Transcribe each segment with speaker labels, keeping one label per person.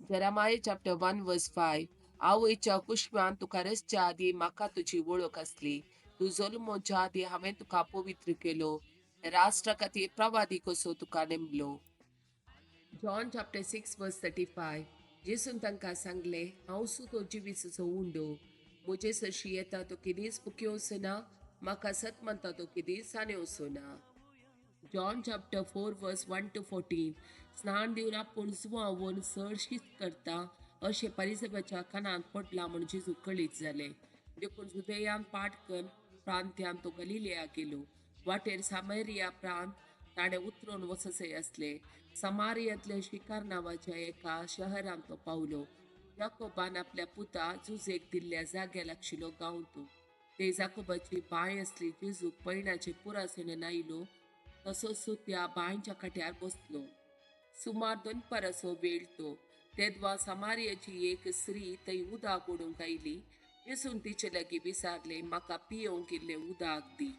Speaker 1: Jeremiah chapter 1 verse 5. आवयच्या कुशव्यान तुका रसच्या आदी म्हाका तुजी वळख असली. तू जल्मोच्या आदी हांवें तुका पवित्र केलो. राष्ट्रा खातीर प्रवादी कसो तुका नेमलो. John chapter 6 verse 35. जेसून तांकां सांगले, हांव सुतो जिवीचो उंडो. म्हजे सरशी येता तो केदीच पुकिवचो ना, म्हाका सत म्हणटा तो केदीच आनेवचो ना. John chapter 4 verse 1 to 14. स्नान दिवन आपूण जुवांवून चड शीत करता अशें परिसभाच्या कानांत पडलां म्हूण जेजू कळीत जालें. देखून जुदेयान पाटकन प्रांत्यान तो गलिलेया गेलो. वाटेर सामेरिया प्रांत ताणें उतरून वचचे असले. समारियांतले शिकार नांवाच्या एका शहरांत तो पावलो. याकोबान आपल्या पुता जुजेक दिल्ल्या जाग्या लागशिल्लो गांव तो. ते जाकोबाची बांय असली. जेजू पैणाचे पुरासण आयलो तसोच तो त्या बांयच्या काट्यार बसलो. सुमार दनपाराचो वेळ तो. तेदवा समारियाची एक स्त्री थंय उदक ओडूंक आयली. जेसून तिचे लागीं विचारले, म्हाका पियोंक इल्लें उदक दी.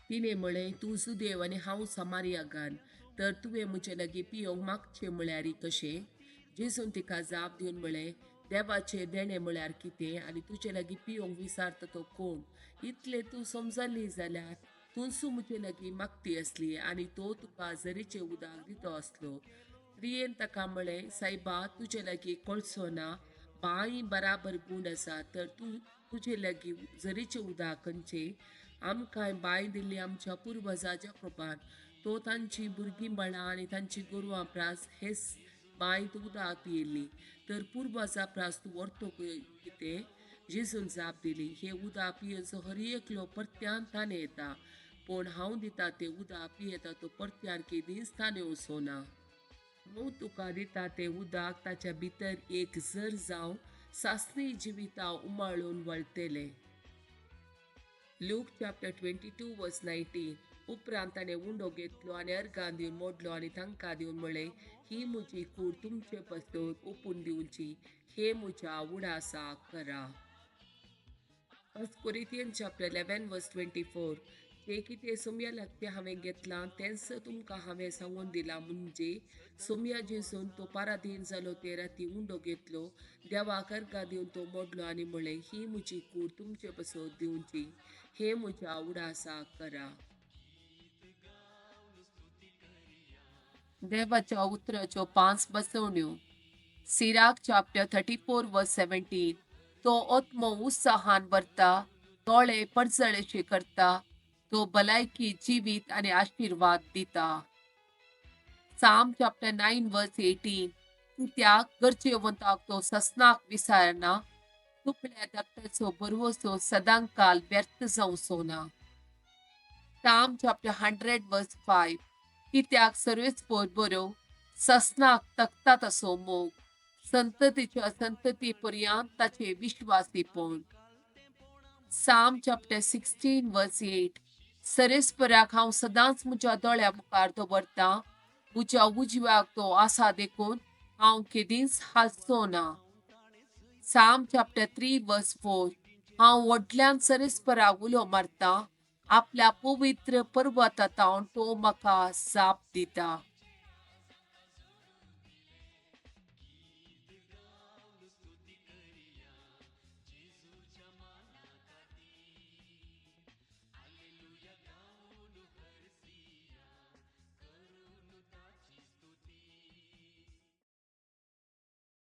Speaker 1: तिने म्हळें, तूं जुदेव आनी हांव समारियागान, तर तुवें म्हजे लागीं पियोंक मागचें म्हळ्यार कशें? जेसून तिका जाप दिवन म्हळें, देवाचें देणें म्हळ्यार कितें आनी तुजे लागीं पियोंक विचारता तो कोण? इतलें तूं समजली जाल्यार तूंसूं म्हजे लागीं मागती असली आनी तो तुका झरीचें उदक दितो असलो. स्त्रियेन ताका म्हळें, सायबा, तुजे लागीं कळसो ना, बांय बराबर गूण आसा, तर तूं तुजे लागीं झरीचें उदक खंयचें? आमकां बांय दिल्ली आमच्या पुर्वजा जाकोबान. तो तांची भुरगींबाळां आनी तांची गोरवां प्रास हेच बांयत उदक पियेल्ली. तर पुर्वजा प्रास तूं व्हरतो कितें? जेजून जाप दिली, हे उदक पियेचो हर एकलो परत्यान ताणें येता, पूण हांव दिता तें उदक पियेता तो परत्यान केदींच ताणें वचो ना. हांव तुका दिता तें उदक ताच्या भितर एक झर जावं सासणी जिवितां उमाळून वळटलें. Luke chapter 22 verse 19. उपरांत ताणें उंडो घेतलो आनी अर्गां दिवन मोडलो आनी तांकां दिवन म्हळें, ही म्हजी कूड तुमचे पासून ओपून दिवची. हे म्हज्या उडासाक करा. First Corinthians chapter 11 verse 24. जे कितें सोम्या लागते हांवें घेतलां तेंच तुमकां हांवें सांगून दिलां. म्हणजे सोम्या जेसून तो पाराधीन जालो ते राती उंडो घेतलो, देवाक अर्गां दिवन तो मोडलो आनी म्हळें, ही म्हजी कूड तुमचे पासून दिवची. हे म्हज्या उडासाक करा. देवाच्या उतराच्यो 5 बसवण्यो. Sirach chapter 34 verse 17. तो आत्मो उत्साहान भरता, दोळे पडजळेचे करता, तो भलायकी, जीवित आनी आशीर्वाद दिता. Psalm chapter 9 verse 18. कित्याक गरजेवंताक तो ससनाक विसारना, तुपल्या धाकट्याचो भरवोसो सदांकाल व्यर्थ जावचो ना. Psalm chapter 100 verse 5. कित्याक सर्वेस्पोर बरो, ससनाक तकता तसो मोग, संततीच्या संतती पर्यंत ताचे विश्वासीपण. Psalm chapter 16 verse 8. सरेस्पराक हांव सदांच म्हज्या दोळ्या मुखार दवरता, म्हज्या उजव्याक तो आसा देखून हांव केदींच हालचो ना. Psalm chapter 3 verse 4. हांव व्हडल्यान सरेस्पराक उलो मारता, आपल्या पवित्र पर्वतांत तो म्हाका जाप दिता.